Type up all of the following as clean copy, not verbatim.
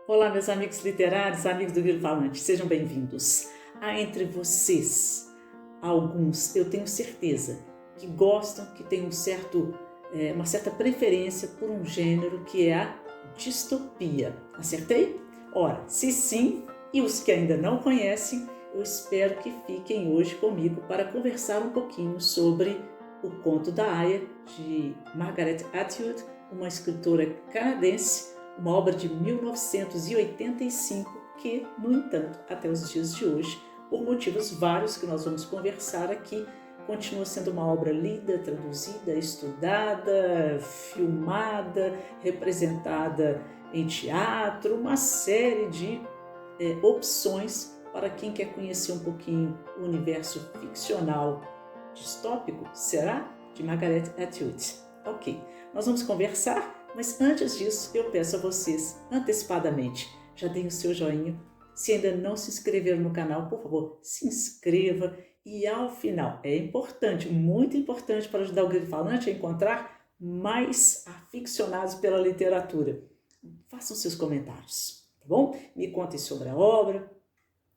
Olá, meus amigos literários, amigos do Grilo Falante, sejam bem-vindos. Há entre vocês alguns, eu tenho certeza, que gostam, que têm uma certa preferência por um gênero que é a distopia. Acertei? Ora, se sim, e os que ainda não conhecem, eu espero que fiquem hoje comigo para conversar um pouquinho sobre O Conto da Aia, de Margaret Atwood, uma escritora canadense, uma obra de 1985 que, no entanto, até os dias de hoje, por motivos vários que nós vamos conversar aqui, continua sendo uma obra lida, traduzida, estudada, filmada, representada em teatro, uma série de opções para quem quer conhecer um pouquinho o universo ficcional distópico, será? De Margaret Atwood. Ok, nós vamos conversar. Mas antes disso, eu peço a vocês, antecipadamente, já deem o seu joinha. Se ainda não se inscreveram no canal, por favor, se inscreva. E ao final, é importante, muito importante para ajudar o Grilo Falante a encontrar mais aficionados pela literatura. Façam seus comentários, tá bom? Me contem sobre a obra,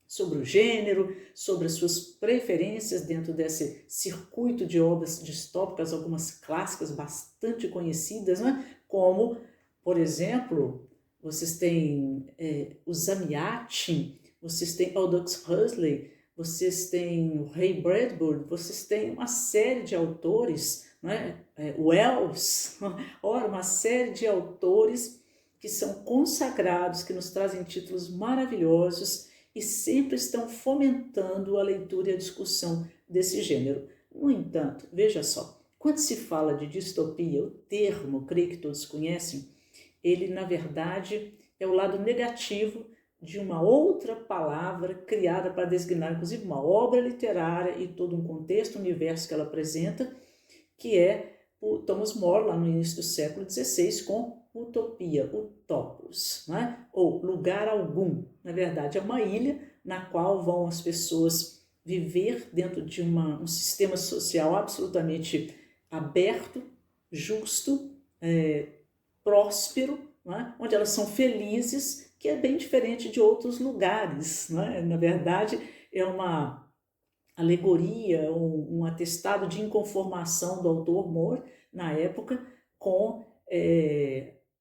sobre o gênero, sobre as suas preferências dentro desse circuito de obras distópicas, algumas clássicas bastante conhecidas, né? Como, por exemplo, vocês têm o Zamiatin, vocês têm Aldous Huxley, vocês têm o Ray Bradbury, vocês têm uma série de autores, né? Wells, ora, uma série de autores que são consagrados, que nos trazem títulos maravilhosos e sempre estão fomentando a leitura e a discussão desse gênero. No entanto, veja só, quando se fala de distopia, o termo, creio que todos conhecem, ele na verdade é o lado negativo de uma outra palavra criada para designar inclusive uma obra literária e todo um contexto, universo que ela apresenta, que é o Thomas More, lá no início do século XVI, com utopia, utopos, né? Ou lugar algum. Na verdade, é uma ilha na qual vão as pessoas viver dentro de um sistema social absolutamente aberto, justo, próspero, né? Onde elas são felizes, que é bem diferente de outros lugares. Né? Na verdade, é uma alegoria, um atestado de inconformação do autor More, na época, com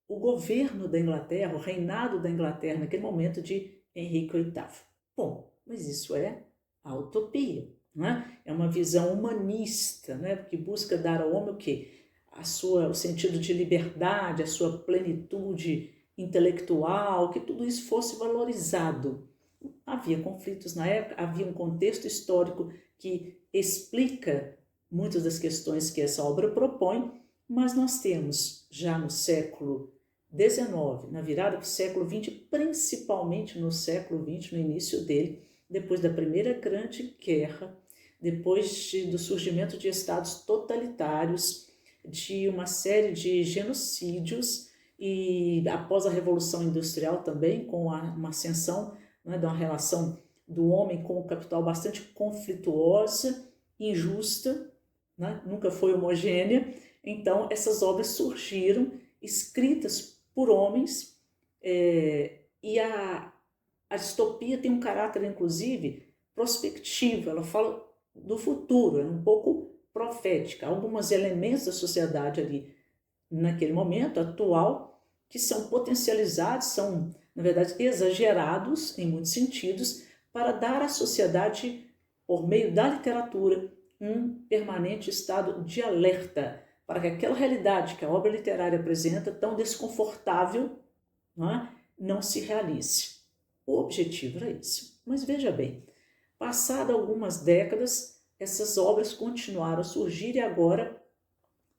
o governo da Inglaterra, o reinado da Inglaterra, naquele momento de Henrique VIII. Bom, mas isso é a utopia, né? É uma visão humanista, né? Que busca dar ao homem o quê? O sentido de liberdade, a sua plenitude intelectual, que tudo isso fosse valorizado. Havia conflitos na época, havia um contexto histórico que explica muitas das questões que essa obra propõe, mas nós temos já no século XIX, na virada do século XX, principalmente no século XX, no início dele, depois da Primeira Grande Guerra, depois do surgimento de estados totalitários, de uma série de genocídios e após a Revolução Industrial também, com uma ascensão, né, de uma relação do homem com o capital bastante conflituosa, injusta, né, nunca foi homogênea. Então essas obras surgiram, escritas por homens, e a distopia tem um caráter, inclusive, prospectivo, ela fala do futuro, é um pouco profética, alguns elementos da sociedade ali, naquele momento atual, que são potencializados, são, na verdade, exagerados em muitos sentidos, para dar à sociedade, por meio da literatura, um permanente estado de alerta, para que aquela realidade que a obra literária apresenta, tão desconfortável, não se realize. O objetivo era esse. Mas veja bem, passado algumas décadas, essas obras continuaram a surgir e agora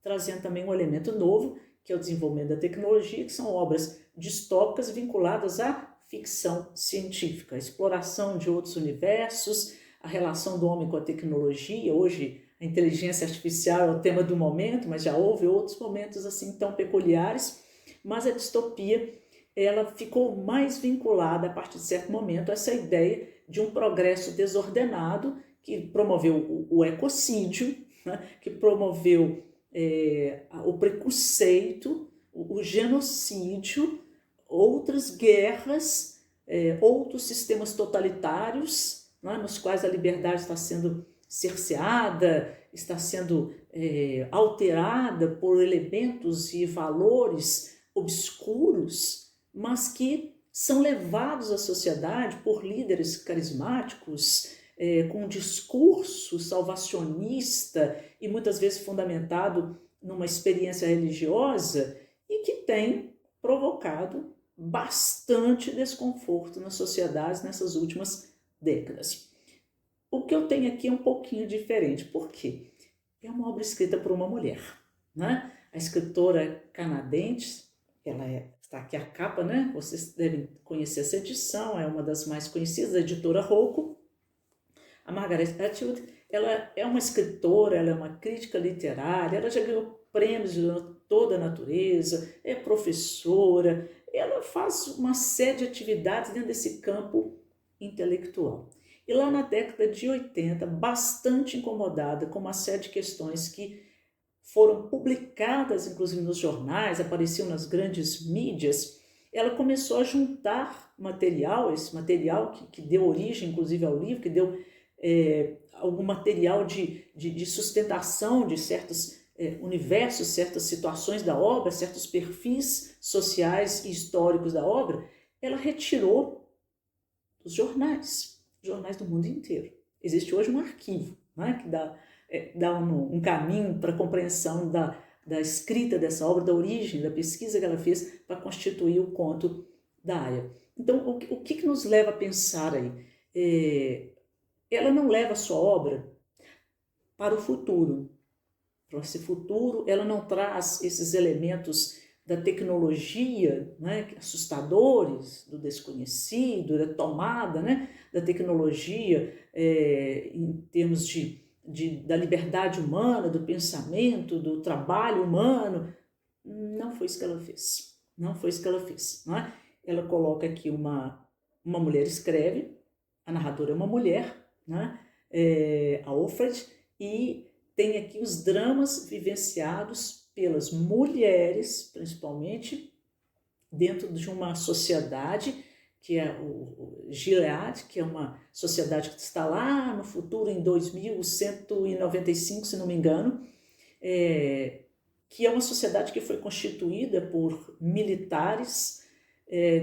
trazendo também um elemento novo, que é o desenvolvimento da tecnologia, que são obras distópicas vinculadas à ficção científica, a exploração de outros universos, a relação do homem com a tecnologia. Hoje a inteligência artificial é o tema do momento, mas já houve outros momentos assim tão peculiares, mas a distopia ela ficou mais vinculada a partir de certo momento a essa ideia de um progresso desordenado que promoveu o ecocídio, né, que promoveu o preconceito, o genocídio, outras guerras, outros sistemas totalitários, né, nos quais a liberdade está sendo cerceada, está sendo alterada por elementos e valores obscuros, mas que são levados à sociedade por líderes carismáticos, com um discurso salvacionista e muitas vezes fundamentado numa experiência religiosa e que tem provocado bastante desconforto nas sociedades nessas últimas décadas. O que eu tenho aqui é um pouquinho diferente, por quê? É uma obra escrita por uma mulher, né? A escritora canadense, está aqui a capa, né? Vocês devem conhecer essa edição, é uma das mais conhecidas, da editora Rocco. A Margaret Atwood, ela é uma escritora, ela é uma crítica literária, ela já ganhou prêmios de toda a natureza, é professora, ela faz uma série de atividades dentro desse campo intelectual. E lá na década de 80, bastante incomodada com uma série de questões que foram publicadas, inclusive nos jornais, apareciam nas grandes mídias, ela começou a juntar material, esse material que deu origem, inclusive, ao livro, que deu algum material de sustentação de certos universos, certas situações da obra, certos perfis sociais e históricos da obra, ela retirou dos jornais do mundo inteiro. Existe hoje um arquivo, né, que dá um caminho para a compreensão da escrita dessa obra, da origem, da pesquisa que ela fez para constituir o conto da Aya. Então, o que nos leva a pensar aí? Ela não leva a sua obra para o futuro. Para esse futuro, ela não traz esses elementos da tecnologia, né, assustadores, do desconhecido, da tomada, né, da tecnologia em termos da liberdade humana, do pensamento, do trabalho humano. Não foi isso que ela fez. Não foi isso que ela fez. Não é? Ela coloca aqui uma mulher escreve, a narradora é uma mulher, né? A Alfred, e tem aqui os dramas vivenciados pelas mulheres, principalmente, dentro de uma sociedade que é o Gilead, que é uma sociedade que está lá no futuro, em 2195, se não me engano, que é uma sociedade que foi constituída por militares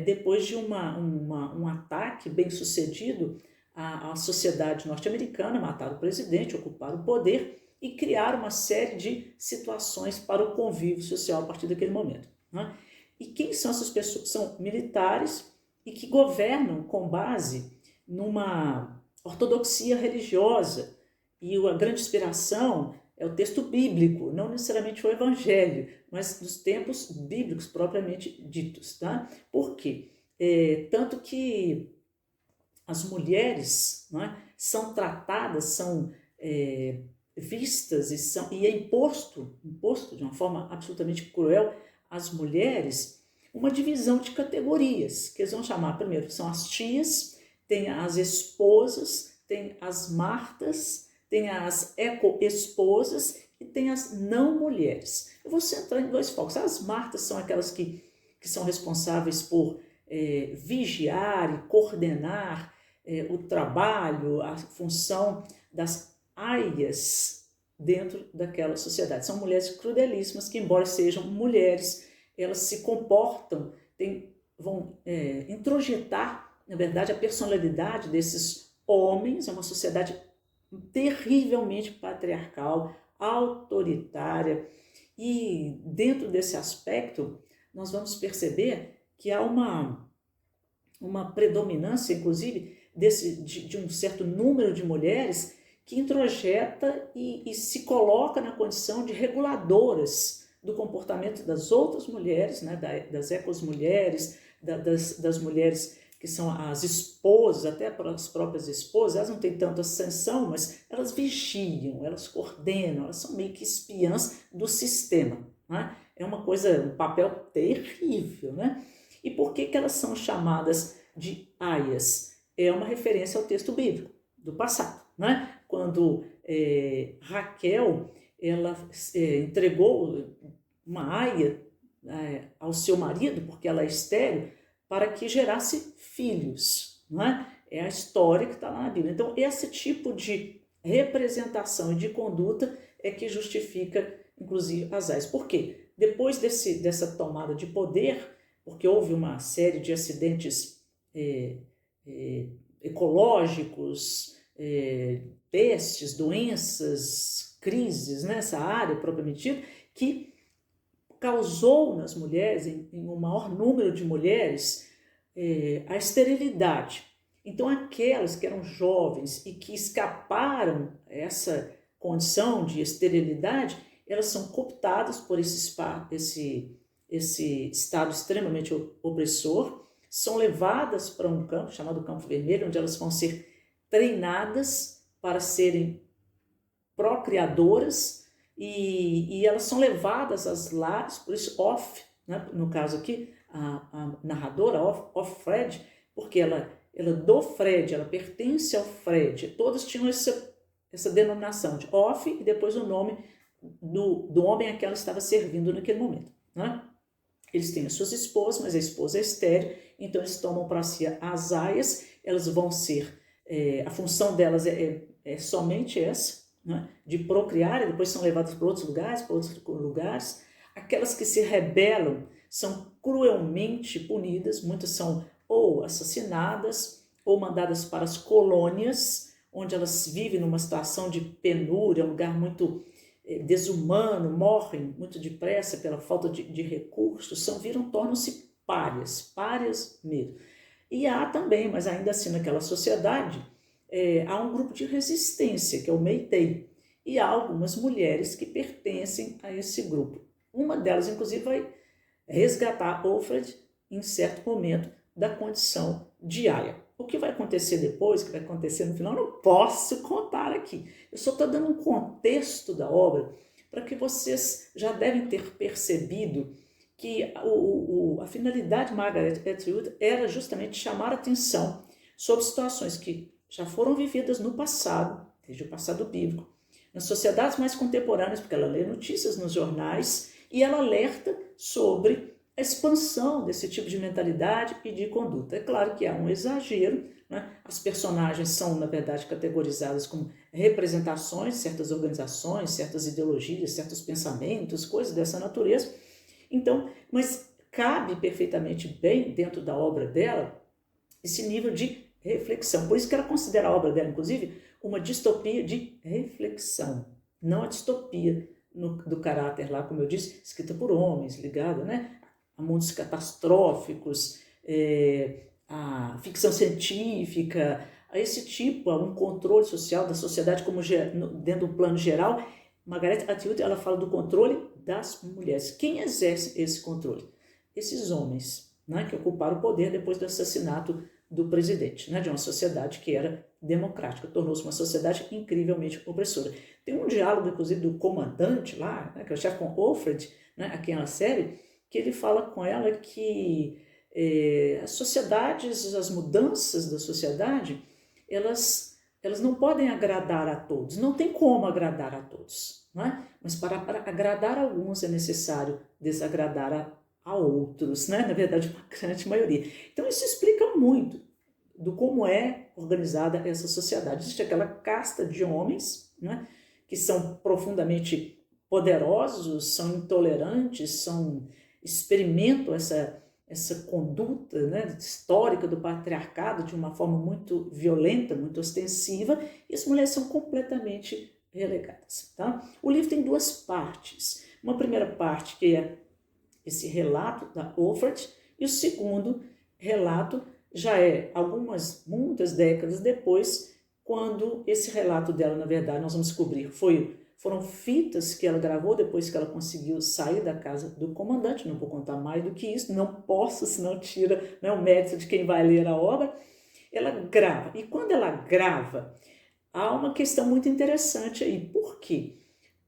depois de um ataque bem sucedido à sociedade norte-americana, mataram o presidente, ocuparam o poder e criaram uma série de situações para o convívio social a partir daquele momento, né? E quem são essas pessoas? São militares e que governam com base numa ortodoxia religiosa, e a grande inspiração é o texto bíblico, não necessariamente o evangelho, mas dos tempos bíblicos propriamente ditos, tá? Por quê? Tanto que as mulheres, né, são tratadas, são vistas e é imposto de uma forma absolutamente cruel às mulheres uma divisão de categorias, que eles vão chamar, primeiro, são as tias, tem as esposas, tem as martas, tem as eco-esposas e tem as não-mulheres. Eu vou centrar em dois focos. As martas são aquelas que são responsáveis por vigiar e coordenar o trabalho, a função das aias dentro daquela sociedade. São mulheres crudelíssimas que, embora sejam mulheres, elas se comportam, vão introjetar, na verdade, a personalidade desses homens. É uma sociedade terrivelmente patriarcal, autoritária, e dentro desse aspecto nós vamos perceber que há uma predominância, inclusive, de um certo número de mulheres que introjeta e se coloca na condição de reguladoras do comportamento das outras mulheres, né, das ecos-mulheres, das mulheres que são as esposas, até as próprias esposas. Elas não têm tanta ascensão, mas elas vigiam, elas coordenam, elas são meio que espiãs do sistema, né? É uma coisa, um papel terrível, né? E por que elas são chamadas de aias? É uma referência ao texto bíblico do passado, né? Quando Raquel ela entregou uma aia ao seu marido, porque ela é estéril, para que gerasse filhos, não é? É a história que está lá na Bíblia. Então, esse tipo de representação e de conduta é que justifica, inclusive, as AIS. Por quê? Depois dessa tomada de poder, porque houve uma série de acidentes ecológicos, pestes, doenças, crises nessa área propriamente dita, que causou nas mulheres, em um maior número de mulheres, a esterilidade. Então, aquelas que eram jovens e que escaparam essa condição de esterilidade, elas são cooptadas por esse estado extremamente opressor, são levadas para um campo chamado Campo Vermelho, onde elas vão ser treinadas para serem procriadoras, e elas são levadas às lares, por isso né, no caso aqui, a narradora, Fred, porque ela do Fred, ela pertence ao Fred, todas tinham essa denominação de e depois o nome do homem a que ela estava servindo naquele momento, né? Eles têm as suas esposas, mas a esposa é estéril, então eles tomam para si as aias, elas vão ser, a função delas é somente essa, né, de procriar, e depois são levadas para outros lugares. Aquelas que se rebelam são cruelmente punidas, muitas são ou assassinadas ou mandadas para as colônias, onde elas vivem numa situação de penúria, um lugar muito desumano, morrem muito depressa pela falta de recursos, tornam-se párias mesmo. E há também, mas ainda assim naquela sociedade, há um grupo de resistência, que é o Meitei, e há algumas mulheres que pertencem a esse grupo. Uma delas, inclusive, vai resgatar Alfred em certo momento da condição de aia. O que vai acontecer depois, o que vai acontecer no final, eu não posso contar aqui. Eu só estou dando um contexto da obra para que vocês já devem ter percebido que a finalidade de Margaret Atwood era justamente chamar a atenção sobre situações que já foram vividas no passado, desde o passado bíblico, nas sociedades mais contemporâneas, porque ela lê notícias nos jornais e ela alerta sobre a expansão desse tipo de mentalidade e de conduta. É claro que há um exagero, né? As personagens são, na verdade, categorizadas como representações de certas organizações, certas ideologias, certos pensamentos, coisas dessa natureza. Então, mas cabe perfeitamente bem dentro da obra dela esse nível de reflexão. Por isso que ela considera a obra dela, inclusive, uma distopia de reflexão, não a distopia do caráter lá, como eu disse, escrita por homens, ligada, né, a mundos catastróficos, a ficção científica, a esse tipo, a um controle social da sociedade como dentro do plano geral. Margaret Atwood, ela fala do controle das mulheres. Quem exerce esse controle? Esses homens, né, que ocuparam o poder depois do assassinato do presidente, né, de uma sociedade que era democrática, tornou-se uma sociedade incrivelmente opressora. Tem um diálogo, inclusive, do comandante lá, né, que é o chefe com Alfred, né, aqui na série, que ele fala com ela que as sociedades, as mudanças da sociedade, elas não podem agradar a todos, não tem como agradar a todos, não é? Mas para agradar a alguns é necessário desagradar a outros, né? Na verdade, uma grande maioria. Então isso explica muito do como é organizada essa sociedade. Existe aquela casta de homens, né, que são profundamente poderosos, são intolerantes, experimentam essa conduta, né, histórica do patriarcado de uma forma muito violenta, muito ostensiva, e as mulheres são completamente relegadas. Tá? O livro tem duas partes. Uma primeira parte que é esse relato da Alfred, e o segundo relato já é muitas décadas depois, quando esse relato dela, na verdade, nós vamos descobrir, foram fitas que ela gravou depois que ela conseguiu sair da casa do comandante. Não vou contar mais do que isso, não posso, senão tira, né, o mérito de quem vai ler a obra. Ela grava, e quando ela grava, há uma questão muito interessante aí. Por quê?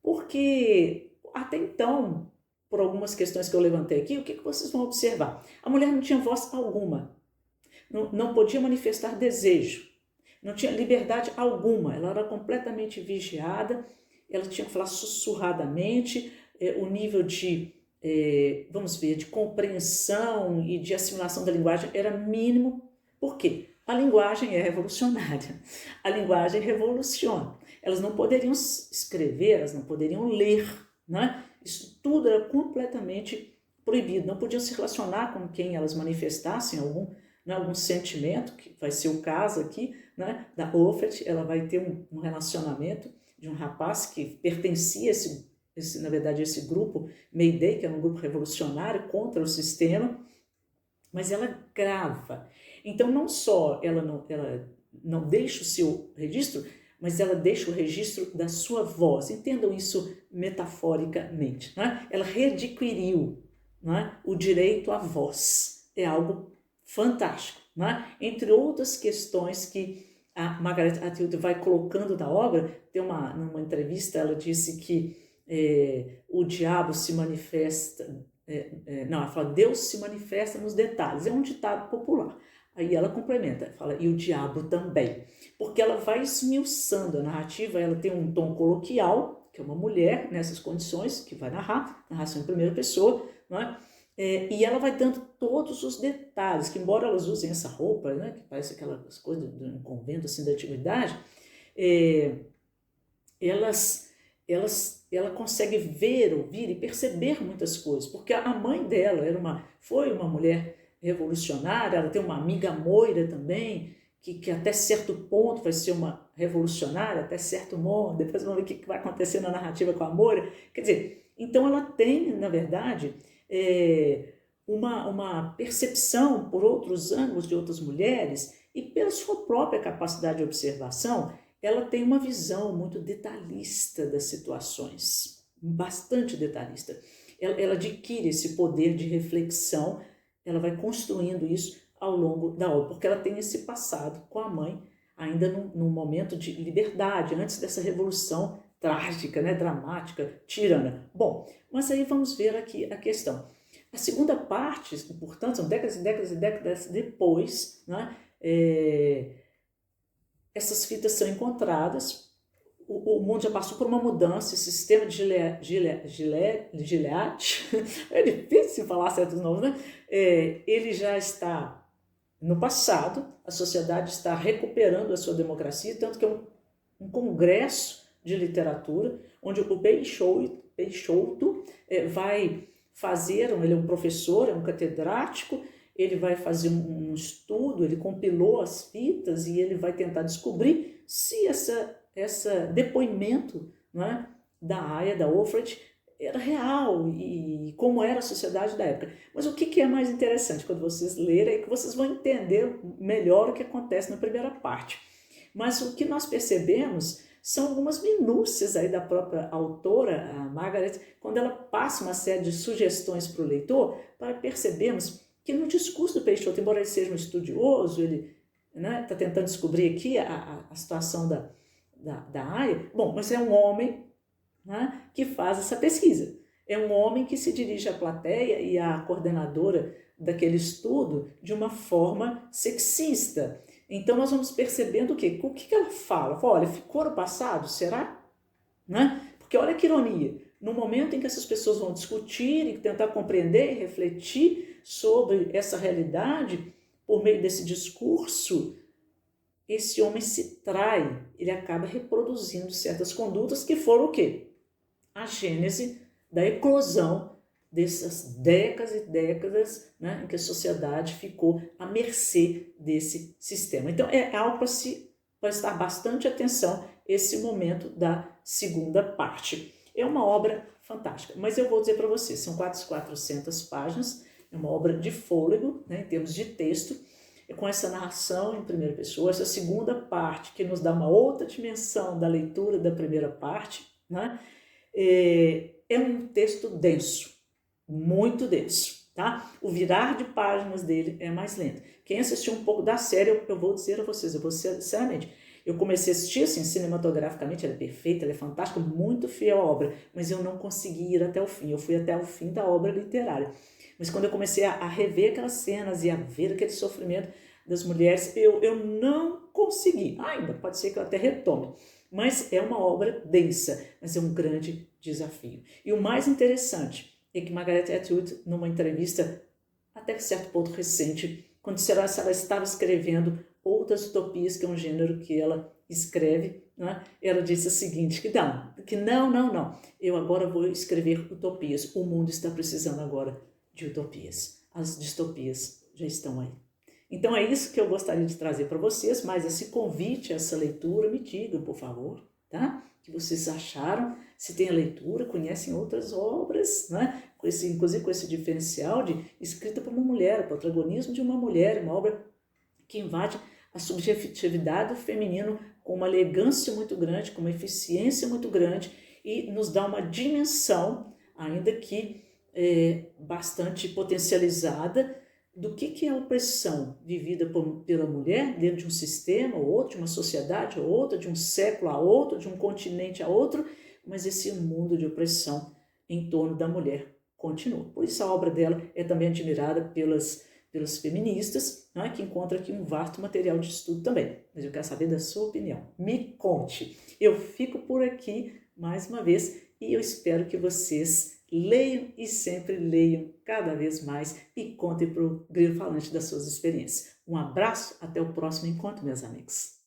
Porque até então, por algumas questões que eu levantei aqui, o que vocês vão observar? A mulher não tinha voz alguma, não podia manifestar desejo, não tinha liberdade alguma, ela era completamente vigiada, ela tinha que falar sussurradamente, o nível de vamos ver, de compreensão e de assimilação da linguagem era mínimo. Por quê? A linguagem é revolucionária, a linguagem revoluciona. Elas não poderiam escrever, elas não poderiam ler, né? Isso tudo era completamente proibido, não podiam se relacionar com quem elas manifestassem algum sentimento, que vai ser o caso aqui, né, da Offred. Ela vai ter um relacionamento de um rapaz que pertencia na verdade, esse grupo Mayday, que era um grupo revolucionário contra o sistema, mas ela grava. Então, não só ela não deixa o seu registro, mas ela deixa o registro da sua voz. Entendam isso metaforicamente, né? Ela readquiriu, né, o direito à voz. É algo fantástico, né? Entre outras questões que a Margaret Atwood vai colocando na obra. Numa entrevista ela disse que o diabo se manifesta, ela fala, Deus se manifesta nos detalhes, é um ditado popular. Aí ela complementa, fala, e o diabo também, porque ela vai esmiuçando a narrativa. Ela tem um tom coloquial, que é uma mulher nessas condições, que vai narração em primeira pessoa, não é? E ela vai dando todos os detalhes, que embora elas usem essa roupa, né, que parece aquelas coisas de um convento assim, da antiguidade, ela consegue ver, ouvir e perceber muitas coisas, porque a mãe dela foi uma mulher revolucionária. Ela tem uma amiga Moira também, que até certo ponto vai ser uma revolucionária, até certo ponto. Depois vamos ver o que vai acontecer na narrativa com a Moira. Quer dizer, então ela tem, na verdade, uma percepção por outros ângulos de outras mulheres, e pela sua própria capacidade de observação, ela tem uma visão muito detalhista das situações, bastante detalhista. Ela adquire esse poder de reflexão, ela vai construindo isso ao longo da obra, porque ela tem esse passado com a mãe, ainda num momento de liberdade, antes dessa revolução trágica, né, dramática, tirana. Bom, mas aí vamos ver aqui a questão. A segunda parte, portanto, são décadas e décadas e décadas depois, né, essas fitas são encontradas. O mundo já passou por uma mudança. Esse sistema de Gilead, é difícil falar certos nomes, né? Ele já está no passado, a sociedade está recuperando a sua democracia, tanto que é um congresso de literatura, onde o Peixoto vai fazer, ele é um professor, é um catedrático, ele vai fazer um estudo, ele compilou as fitas e ele vai tentar descobrir se esse depoimento, né, da Aya, da Offred, era real e como era a sociedade da época. Mas o que é mais interessante quando vocês lerem é que vocês vão entender melhor o que acontece na primeira parte. Mas o que nós percebemos são algumas minúcias aí da própria autora, a Margaret, quando ela passa uma série de sugestões para o leitor, para percebermos que no discurso do Peixoto, embora ele seja um estudioso, ele está tentando descobrir aqui a situação da Aya, bom, mas é um homem, né, que faz essa pesquisa. É um homem que se dirige à plateia e à coordenadora daquele estudo de uma forma sexista. Então nós vamos percebendo o que ela fala? Olha, ficou no passado, será? Né? Porque olha que ironia, no momento em que essas pessoas vão discutir e tentar compreender e refletir sobre essa realidade, por meio desse discurso, esse homem se trai, ele acaba reproduzindo certas condutas que foram o quê? A gênese da eclosão dessas décadas e décadas, né, em que a sociedade ficou à mercê desse sistema. Então é algo para prestar bastante atenção esse momento da segunda parte. É uma obra fantástica, mas eu vou dizer para vocês, são quase 400 páginas, é uma obra de fôlego, né, em termos de texto, com essa narração em primeira pessoa, essa segunda parte que nos dá uma outra dimensão da leitura da primeira parte, né? É um texto denso, muito denso, tá? O virar de páginas dele é mais lento. Quem assistiu um pouco da série, eu vou dizer a vocês, eu vou ser sinceramente, eu comecei a assistir assim, cinematograficamente, ela é perfeita, ela é fantástica, muito fiel à obra, mas eu não consegui ir até o fim, eu fui até o fim da obra literária. Mas quando eu comecei a rever aquelas cenas e a ver aquele sofrimento das mulheres, eu não consegui. Ainda pode ser que eu até retome. Mas é uma obra densa, mas é um grande desafio. E o mais interessante é que Margaret Atwood, numa entrevista até certo ponto recente, quando ela estava escrevendo outras utopias, que é um gênero que ela escreve, né? Ela disse o seguinte, que não, eu agora vou escrever utopias, o mundo está precisando agora de utopias, as distopias já estão aí. Então é isso que eu gostaria de trazer para vocês, mas esse convite, essa leitura, me digam, por favor, tá? O que vocês acharam, se tem a leitura, conhecem outras obras, né? Inclusive com esse diferencial de escrita por uma mulher, o protagonismo de uma mulher, uma obra que invade a subjetividade do feminino com uma elegância muito grande, com uma eficiência muito grande e nos dá uma dimensão, ainda que bastante potencializada, do que é a opressão vivida pela mulher dentro de um sistema ou outro, de uma sociedade ou outra, de um século a outro, de um continente a outro, mas esse mundo de opressão em torno da mulher continua. Por isso a obra dela é também admirada pelas feministas, né, que encontram aqui um vasto material de estudo também. Mas eu quero saber da sua opinião. Me conte. Eu fico por aqui mais uma vez e eu espero que vocês leiam e sempre leiam cada vez mais e contem para o Grilo Falante das suas experiências. Um abraço, até o próximo encontro, meus amigos.